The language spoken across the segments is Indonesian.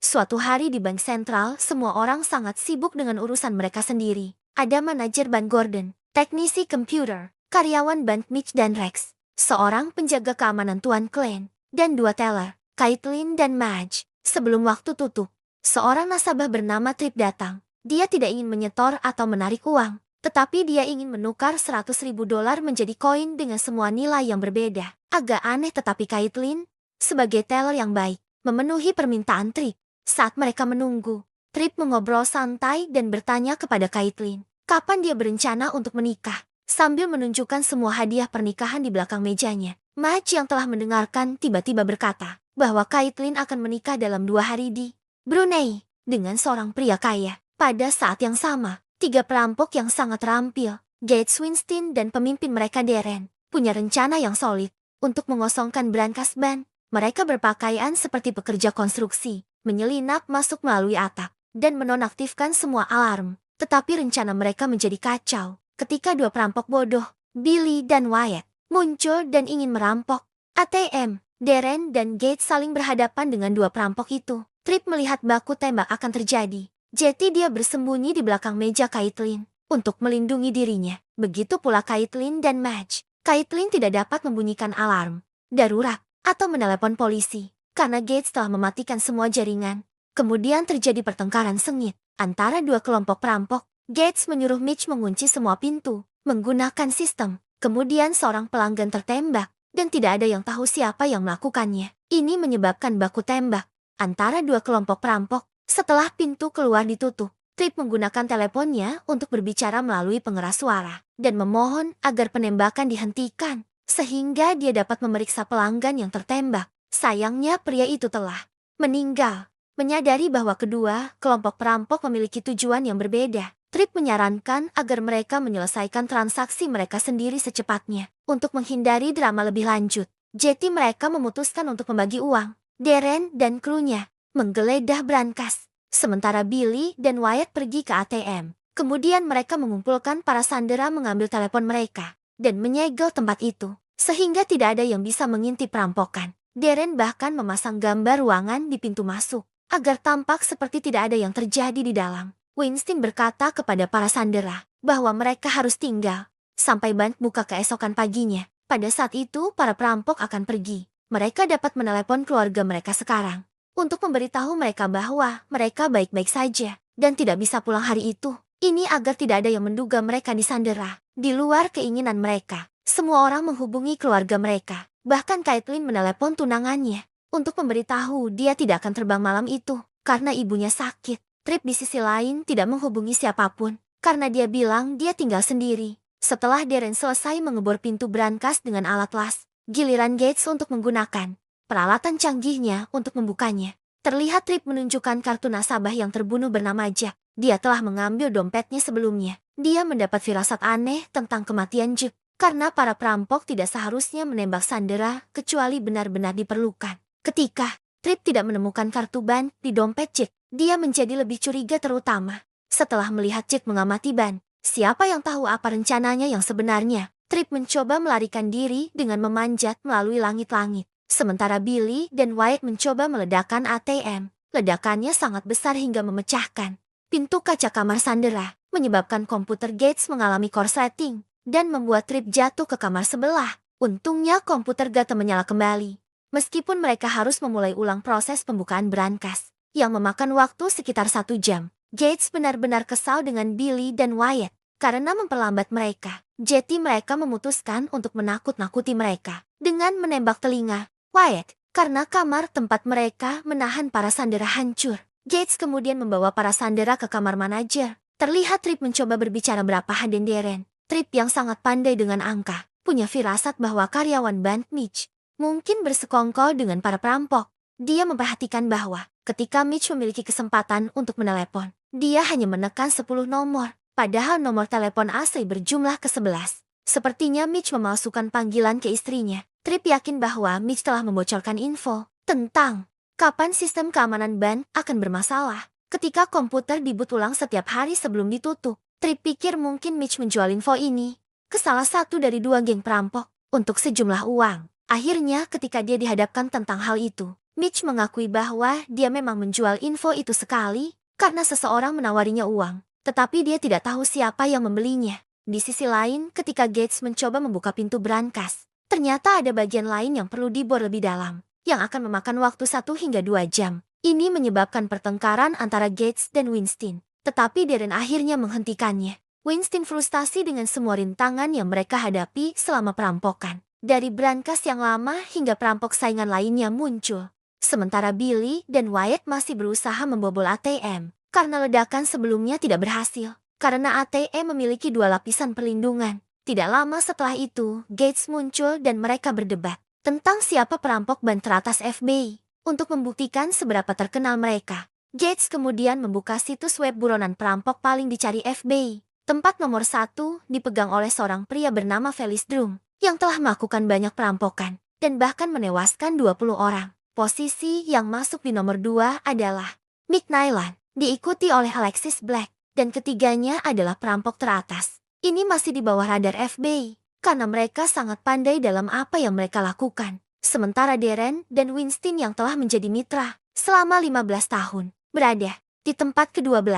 Suatu hari di bank sentral, semua orang sangat sibuk dengan urusan mereka sendiri. Ada manajer bank Gordon, teknisi komputer, karyawan bank Mitch dan Rex, seorang penjaga keamanan Tuan Klein, dan dua teller, Caitlin dan Madge. Sebelum waktu tutup, seorang nasabah bernama Trip datang. Dia tidak ingin menyetor atau menarik uang, tetapi dia ingin menukar $100.000 menjadi koin dengan semua nilai yang berbeda. Agak aneh, tetapi Caitlin, sebagai teller yang baik, memenuhi permintaan Trip. Saat mereka menunggu, Trip mengobrol santai dan bertanya kepada Caitlin, kapan dia berencana untuk menikah, sambil menunjukkan semua hadiah pernikahan di belakang mejanya. Madge yang telah mendengarkan tiba-tiba berkata bahwa Caitlin akan menikah dalam 2 hari di Brunei dengan seorang pria kaya. Pada saat yang sama, 3 perampok yang sangat terampil, Gates Winston dan pemimpin mereka Darren, punya rencana yang solid untuk mengosongkan brankas ban. Mereka berpakaian seperti pekerja konstruksi, menyelinap masuk melalui atap, dan menonaktifkan semua alarm. Tetapi rencana mereka menjadi kacau ketika 2 perampok bodoh, Billy dan Wyatt, muncul dan ingin merampok ATM. Darren dan Gates saling berhadapan dengan 2 perampok itu. Trip melihat baku tembak akan terjadi. Jadi dia bersembunyi di belakang meja Caitlin untuk melindungi dirinya. Begitu pula Caitlin dan Madge. Caitlin tidak dapat membunyikan alarm darurat atau menelepon polisi, karena Gates telah mematikan semua jaringan. Kemudian terjadi pertengkaran sengit antara 2 kelompok perampok. Gates menyuruh Mitch mengunci semua pintu menggunakan sistem. Kemudian seorang pelanggan tertembak, dan tidak ada yang tahu siapa yang melakukannya. Ini menyebabkan baku tembak antara 2 kelompok perampok. Setelah pintu keluar ditutup, Trip menggunakan teleponnya untuk berbicara melalui pengeras suara dan memohon agar penembakan dihentikan, sehingga dia dapat memeriksa pelanggan yang tertembak. Sayangnya pria itu telah meninggal. Menyadari bahwa kedua kelompok perampok memiliki tujuan yang berbeda, Trip menyarankan agar mereka menyelesaikan transaksi mereka sendiri secepatnya untuk menghindari drama lebih lanjut. Jadi mereka memutuskan untuk membagi uang. Darren dan krunya menggeledah brankas, sementara Billy dan Wyatt pergi ke ATM. Kemudian mereka mengumpulkan para sandera mengambil telepon mereka dan menyegel tempat itu, sehingga tidak ada yang bisa mengintip perampokan. Darren bahkan memasang gambar ruangan di pintu masuk, agar tampak seperti tidak ada yang terjadi di dalam. Winston berkata kepada para sandera bahwa mereka harus tinggal sampai bank buka keesokan paginya. Pada saat itu para perampok akan pergi. Mereka dapat menelepon keluarga mereka sekarang untuk memberitahu mereka bahwa mereka baik-baik saja dan tidak bisa pulang hari itu. Ini agar tidak ada yang menduga mereka disandera. Di luar keinginan mereka, semua orang menghubungi keluarga mereka. Bahkan Caitlin menelepon tunangannya untuk memberitahu dia tidak akan terbang malam itu karena ibunya sakit. Trip di sisi lain tidak menghubungi siapapun karena dia bilang dia tinggal sendiri. Setelah Darren selesai mengebor pintu brankas dengan alat las, giliran Gates untuk menggunakan peralatan canggihnya untuk membukanya. Terlihat Trip menunjukkan kartu nasabah yang terbunuh bernama Jack. Dia telah mengambil dompetnya sebelumnya. Dia mendapat firasat aneh tentang kematian Jack, karena para perampok tidak seharusnya menembak sandera kecuali benar-benar diperlukan. Ketika Trip tidak menemukan kartu ban di dompet Jack, dia menjadi lebih curiga, terutama setelah melihat Jack mengamati ban. Siapa yang tahu apa rencananya yang sebenarnya? Trip mencoba melarikan diri dengan memanjat melalui langit-langit. Sementara Billy dan Wyatt mencoba meledakkan ATM. Ledakannya sangat besar hingga memecahkan pintu kaca kamar sandera, menyebabkan komputer Gates mengalami korsleting dan membuat Trip jatuh ke kamar sebelah. Untungnya komputer Gata menyala kembali. Meskipun mereka harus memulai ulang proses pembukaan brankas, yang memakan waktu sekitar 1 jam. Gates benar-benar kesal dengan Billy dan Wyatt karena memperlambat mereka. Jadi mereka memutuskan untuk menakut-nakuti mereka dengan menembak telinga Wyatt, karena kamar tempat mereka menahan para sandera hancur. Gates kemudian membawa para sandera ke kamar manajer. Terlihat Trip mencoba berbicara berapa dan Darren. Trip yang sangat pandai dengan angka, punya firasat bahwa karyawan bank Mitch mungkin bersekongkol dengan para perampok. Dia memperhatikan bahwa ketika Mitch memiliki kesempatan untuk menelepon, dia hanya menekan 10 nomor, padahal nomor telepon asli berjumlah ke-11. Sepertinya Mitch memalsukan panggilan ke istrinya. Trip yakin bahwa Mitch telah membocorkan info tentang kapan sistem keamanan ban akan bermasalah. Ketika komputer diboot ulang setiap hari sebelum ditutup, Trip pikir mungkin Mitch menjual info ini ke salah satu dari 2 geng perampok untuk sejumlah uang. Akhirnya ketika dia dihadapkan tentang hal itu, Mitch mengakui bahwa dia memang menjual info itu sekali karena seseorang menawarinya uang, tetapi dia tidak tahu siapa yang membelinya. Di sisi lain, ketika Gates mencoba membuka pintu brankas, ternyata ada bagian lain yang perlu dibor lebih dalam, yang akan memakan waktu 1 hingga 2 jam. Ini menyebabkan pertengkaran antara Gates dan Winston, tetapi Darren akhirnya menghentikannya. Winston frustasi dengan semua rintangan yang mereka hadapi selama perampokan. Dari brankas yang lama hingga perampok saingan lainnya muncul. Sementara Billy dan Wyatt masih berusaha membobol ATM, karena ledakan sebelumnya tidak berhasil. Karena ATM memiliki 2 lapisan perlindungan. Tidak lama setelah itu, Gates muncul dan mereka berdebat tentang siapa perampok ban teratas FBI. Untuk membuktikan seberapa terkenal mereka, Gates kemudian membuka situs web buronan perampok paling dicari FBI. Tempat nomor 1 dipegang oleh seorang pria bernama Felix Drum, yang telah melakukan banyak perampokan, dan bahkan menewaskan 20 orang. Posisi yang masuk di nomor 2 adalah Mick Nyland, diikuti oleh Alexis Black, dan ketiganya adalah perampok teratas. Ini masih di bawah radar FBI, karena mereka sangat pandai dalam apa yang mereka lakukan. Sementara Darren dan Winston yang telah menjadi mitra selama 15 tahun, berada di tempat ke-12.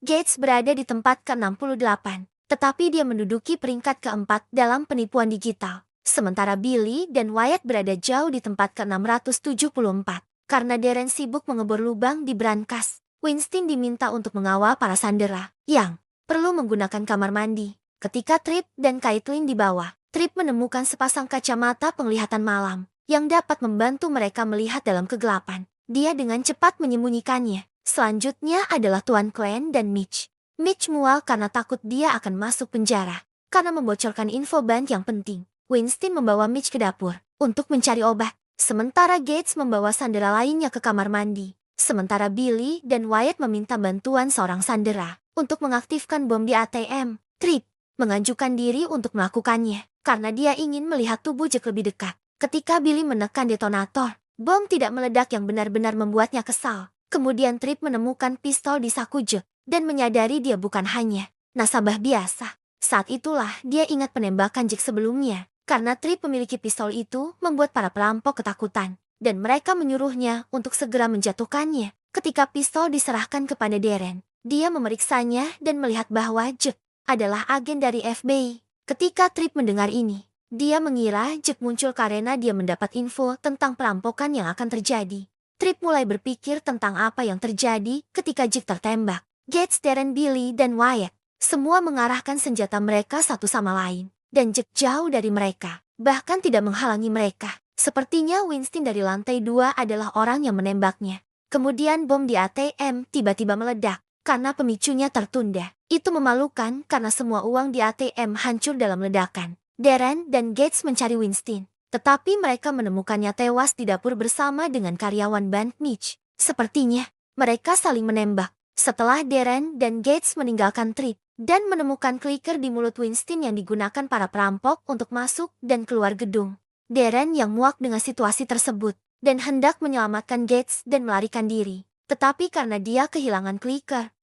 Gates berada di tempat ke-68, tetapi dia menduduki peringkat ke-4 dalam penipuan digital. Sementara Billy dan Wyatt berada jauh di tempat ke-674. Karena Darren sibuk mengebor lubang di brankas, Winston diminta untuk mengawal para sandera yang perlu menggunakan kamar mandi. Ketika Tripp dan Caitlin dibawa, Tripp menemukan sepasang kacamata penglihatan malam yang dapat membantu mereka melihat dalam kegelapan. Dia dengan cepat menyembunyikannya. Selanjutnya adalah Tuan Klein dan Mitch. Mitch mual karena takut dia akan masuk penjara karena membocorkan info band yang penting. Winston membawa Mitch ke dapur untuk mencari obat, sementara Gates membawa sandera lainnya ke kamar mandi. Sementara Billy dan Wyatt meminta bantuan seorang sandera untuk mengaktifkan bom di ATM. Tripp mengajukan diri untuk melakukannya karena dia ingin melihat tubuh Jack lebih dekat. Ketika Billy menekan detonator, bom tidak meledak yang benar-benar membuatnya kesal. Kemudian Tripp menemukan pistol di saku Jack dan menyadari dia bukan hanya nasabah biasa. Saat itulah dia ingat penembakan Jack sebelumnya. Karena Tripp memiliki pistol itu membuat para perampok ketakutan, dan mereka menyuruhnya untuk segera menjatuhkannya. Ketika pistol diserahkan kepada Darren, dia memeriksanya dan melihat bahwa Jack adalah agen dari FBI. Ketika Tripp mendengar ini, dia mengira Jack muncul karena dia mendapat info tentang perampokan yang akan terjadi. Tripp mulai berpikir tentang apa yang terjadi ketika Jack tertembak. Gates, Darren, Billy, dan Wyatt semua mengarahkan senjata mereka satu sama lain. Dan Jack jauh dari mereka, bahkan tidak menghalangi mereka. Sepertinya Winston dari lantai 2 adalah orang yang menembaknya. Kemudian bom di ATM tiba-tiba meledak, karena pemicunya tertunda. Itu memalukan karena semua uang di ATM hancur dalam ledakan. Darren dan Gates mencari Winston, tetapi mereka menemukannya tewas di dapur bersama dengan karyawan Bank Mitch. Sepertinya, mereka saling menembak. Setelah Darren dan Gates meninggalkan Tripp dan menemukan clicker di mulut Winston yang digunakan para perampok untuk masuk dan keluar gedung. Darren yang muak dengan situasi tersebut dan hendak menyelamatkan Gates dan melarikan diri. Tetapi karena dia kehilangan clicker,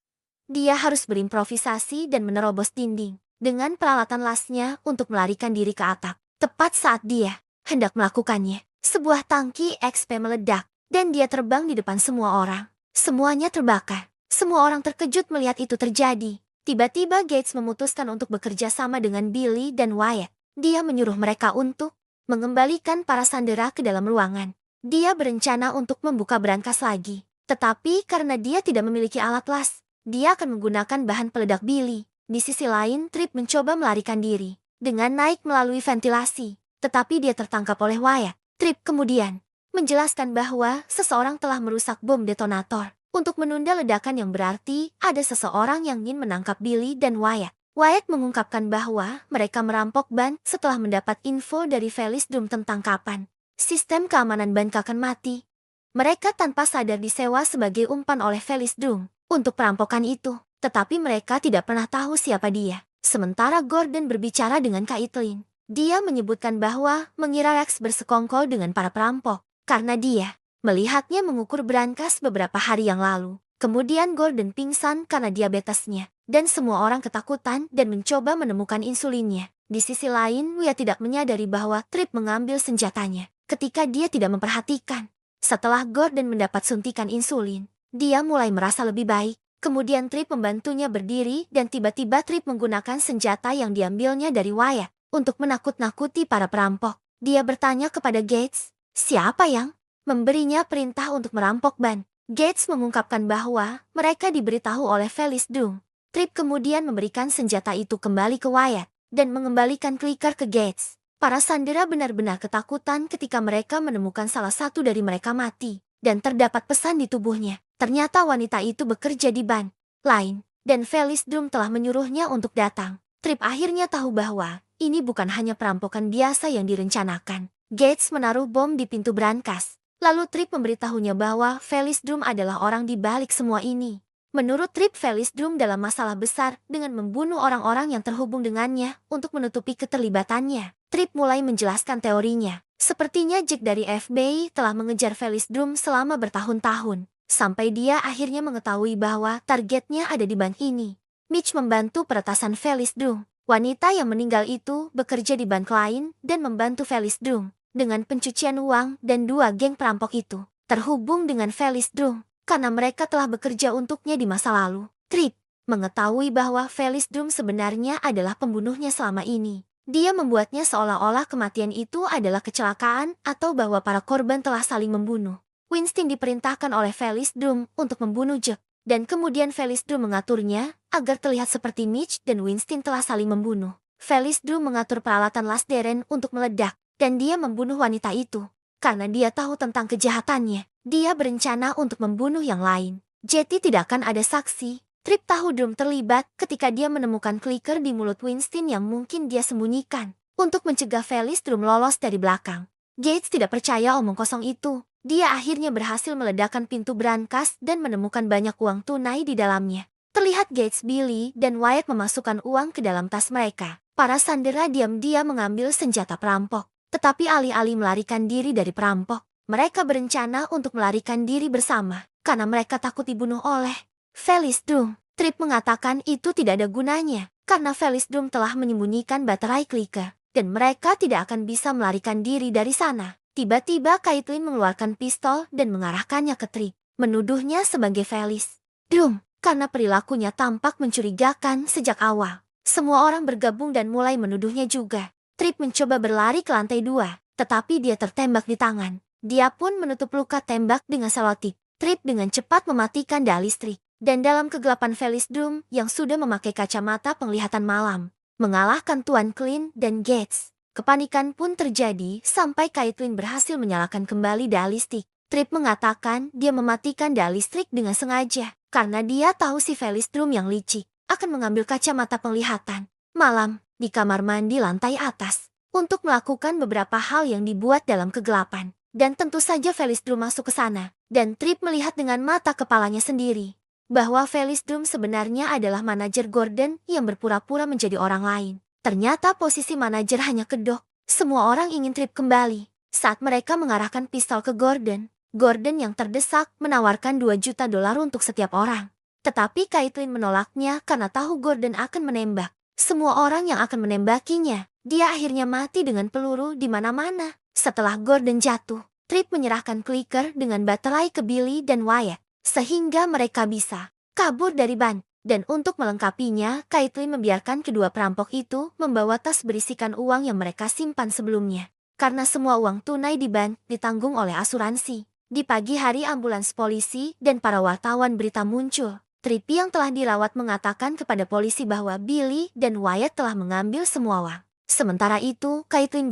dia harus berimprovisasi dan menerobos dinding dengan peralatan lasnya untuk melarikan diri ke atap. Tepat saat dia hendak melakukannya, sebuah tangki XP meledak dan dia terbang di depan semua orang. Semuanya terbakar. Semua orang terkejut melihat itu terjadi. Tiba-tiba Gates memutuskan untuk bekerja sama dengan Billy dan Wyatt. Dia menyuruh mereka untuk mengembalikan para sandera ke dalam ruangan. Dia berencana untuk membuka brankas lagi. Tetapi karena dia tidak memiliki alat las, dia akan menggunakan bahan peledak Billy. Di sisi lain, Tripp mencoba melarikan diri dengan naik melalui ventilasi. Tetapi dia tertangkap oleh Wyatt. Tripp kemudian menjelaskan bahwa seseorang telah merusak bom detonator. Untuk menunda ledakan yang berarti ada seseorang yang ingin menangkap Billy dan Wyatt. Wyatt mengungkapkan bahwa mereka merampok ban setelah mendapat info dari Felix Drum tentang kapan sistem keamanan ban akan mati. Mereka tanpa sadar disewa sebagai umpan oleh Felix Drum untuk perampokan itu, tetapi mereka tidak pernah tahu siapa dia. Sementara Gordon berbicara dengan Caitlin, dia menyebutkan bahwa mengira Rex bersekongkol dengan para perampok karena dia melihatnya mengukur brankas beberapa hari yang lalu. Kemudian Gordon pingsan karena diabetesnya, dan semua orang ketakutan dan mencoba menemukan insulinnya. Di sisi lain, Wyatt tidak menyadari bahwa Tripp mengambil senjatanya ketika dia tidak memperhatikan. Setelah Gordon mendapat suntikan insulin, dia mulai merasa lebih baik. Kemudian Trip membantunya berdiri dan tiba-tiba Trip menggunakan senjata yang diambilnya dari Wyatt untuk menakut-nakuti para perampok. Dia bertanya kepada Gates, siapa yang memberinya perintah untuk merampok ban. Gates mengungkapkan bahwa mereka diberitahu oleh Felix Dung. Trip kemudian memberikan senjata itu kembali ke Wyatt dan mengembalikan clicker ke Gates. Para sandera benar-benar ketakutan ketika mereka menemukan salah satu dari mereka mati dan terdapat pesan di tubuhnya. Ternyata wanita itu bekerja di ban lain dan Felix Dung telah menyuruhnya untuk datang. Trip akhirnya tahu bahwa ini bukan hanya perampokan biasa yang direncanakan. Gates menaruh bom di pintu brankas. Lalu Trip memberitahunya bahwa Felix Dung adalah orang di balik semua ini. Menurut Trip, Felix Dung dalam masalah besar dengan membunuh orang-orang yang terhubung dengannya untuk menutupi keterlibatannya. Trip mulai menjelaskan teorinya. Sepertinya Jack dari FBI telah mengejar Felix Dung selama bertahun-tahun. Sampai dia akhirnya mengetahui bahwa targetnya ada di bank ini. Mitch membantu peretasan Felix Dung. Wanita yang meninggal itu bekerja di bank lain dan membantu Felix Dung dengan pencucian uang dan 2 geng perampok itu terhubung dengan Felix Dung karena mereka telah bekerja untuknya di masa lalu. Trip mengetahui bahwa Felix Dung sebenarnya adalah pembunuhnya selama ini. Dia membuatnya seolah-olah kematian itu adalah kecelakaan atau bahwa para korban telah saling membunuh. Winston diperintahkan oleh Felix Dung untuk membunuh Jack, dan kemudian Felix Dung mengaturnya agar terlihat seperti Mitch dan Winston telah saling membunuh. Felix Dung mengatur peralatan Lasderen untuk meledak, dan dia membunuh wanita itu. Karena dia tahu tentang kejahatannya, dia berencana untuk membunuh yang lain. Jetty tidak akan ada saksi. Trip tahu Dung terlibat ketika dia menemukan clicker di mulut Winston yang mungkin dia sembunyikan untuk mencegah Felix Dung lolos dari belakang. Gates tidak percaya omong kosong itu. Dia akhirnya berhasil meledakkan pintu brankas dan menemukan banyak uang tunai di dalamnya. Terlihat Gates, Billy, dan Wyatt memasukkan uang ke dalam tas mereka. Para sandera diam-diam mengambil senjata perampok. Tetapi alih-alih melarikan diri dari perampok, mereka berencana untuk melarikan diri bersama karena mereka takut dibunuh oleh Felix Dung. Trip mengatakan itu tidak ada gunanya karena Felix Dung telah menyembunyikan baterai clicker dan mereka tidak akan bisa melarikan diri dari sana. Tiba-tiba Caitlin mengeluarkan pistol dan mengarahkannya ke Trip, menuduhnya sebagai Felix Dung karena perilakunya tampak mencurigakan sejak awal. Semua orang bergabung dan mulai menuduhnya juga. Trip mencoba berlari ke lantai 2, tetapi dia tertembak di tangan. Dia pun menutup luka tembak dengan selotip. Trip dengan cepat mematikan dal listrik, dan dalam kegelapan Felix Dung yang sudah memakai kacamata penglihatan malam, mengalahkan Tuan Clint dan Gates. Kepanikan pun terjadi sampai Caitlin berhasil menyalakan kembali dal listrik. Trip mengatakan dia mematikan dal listrik dengan sengaja, karena dia tahu si Felix Dung yang licik akan mengambil kacamata penglihatan. Malam, di kamar mandi lantai atas, untuk melakukan beberapa hal yang dibuat dalam kegelapan. Dan tentu saja Felix Dung masuk ke sana, dan Trip melihat dengan mata kepalanya sendiri bahwa Felix Dung sebenarnya adalah manajer Gordon yang berpura-pura menjadi orang lain. Ternyata posisi manajer hanya kedok. Semua orang ingin Trip kembali. Saat mereka mengarahkan pistol ke Gordon, Gordon yang terdesak menawarkan $2 juta untuk setiap orang. Tetapi Caitlin menolaknya karena tahu Gordon akan menembak semua orang yang akan menembakinya. Dia akhirnya mati dengan peluru di mana-mana. Setelah Gordon jatuh, Trip menyerahkan clicker dengan baterai ke Billy dan Wyatt, sehingga mereka bisa kabur dari ban. Dan untuk melengkapinya, Caitlin membiarkan kedua perampok itu membawa tas berisikan uang yang mereka simpan sebelumnya. Karena semua uang tunai di ban ditanggung oleh asuransi. Di pagi hari ambulans polisi dan para wartawan berita muncul. Trip yang telah dirawat mengatakan kepada polisi bahwa Billy dan Wyatt telah mengambil semua uang. Sementara itu, Caitlin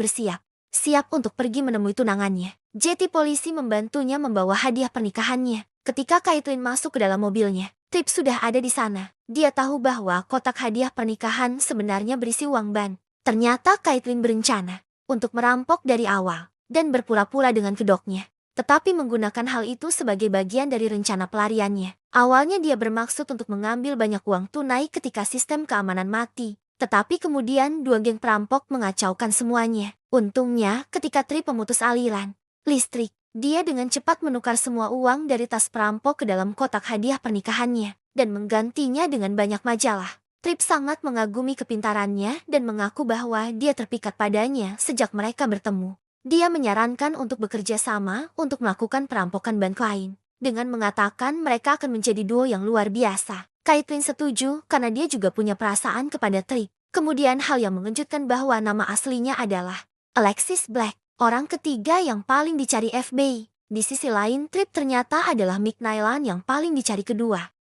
siap untuk pergi menemui tunangannya. Jetty polisi membantunya membawa hadiah pernikahannya. Ketika Caitlin masuk ke dalam mobilnya, Trip sudah ada di sana. Dia tahu bahwa kotak hadiah pernikahan sebenarnya berisi uang ban. Ternyata Caitlin berencana untuk merampok dari awal dan berpura-pura dengan kedoknya. Tetapi menggunakan hal itu sebagai bagian dari rencana pelariannya. Awalnya dia bermaksud untuk mengambil banyak uang tunai ketika sistem keamanan mati. Tetapi kemudian 2 geng perampok mengacaukan semuanya. Untungnya ketika Trip memutus aliran listrik, dia dengan cepat menukar semua uang dari tas perampok ke dalam kotak hadiah pernikahannya dan menggantinya dengan banyak majalah. Trip sangat mengagumi kepintarannya dan mengaku bahwa dia terpikat padanya sejak mereka bertemu. Dia menyarankan untuk bekerja sama untuk melakukan perampokan bank lain. Dengan mengatakan mereka akan menjadi duo yang luar biasa. Caitlin setuju karena dia juga punya perasaan kepada Trick. Kemudian hal yang mengejutkan bahwa nama aslinya adalah Alexis Black, orang ketiga yang paling dicari FBI. Di sisi lain, Tripp ternyata adalah Mick Nyland yang paling dicari kedua.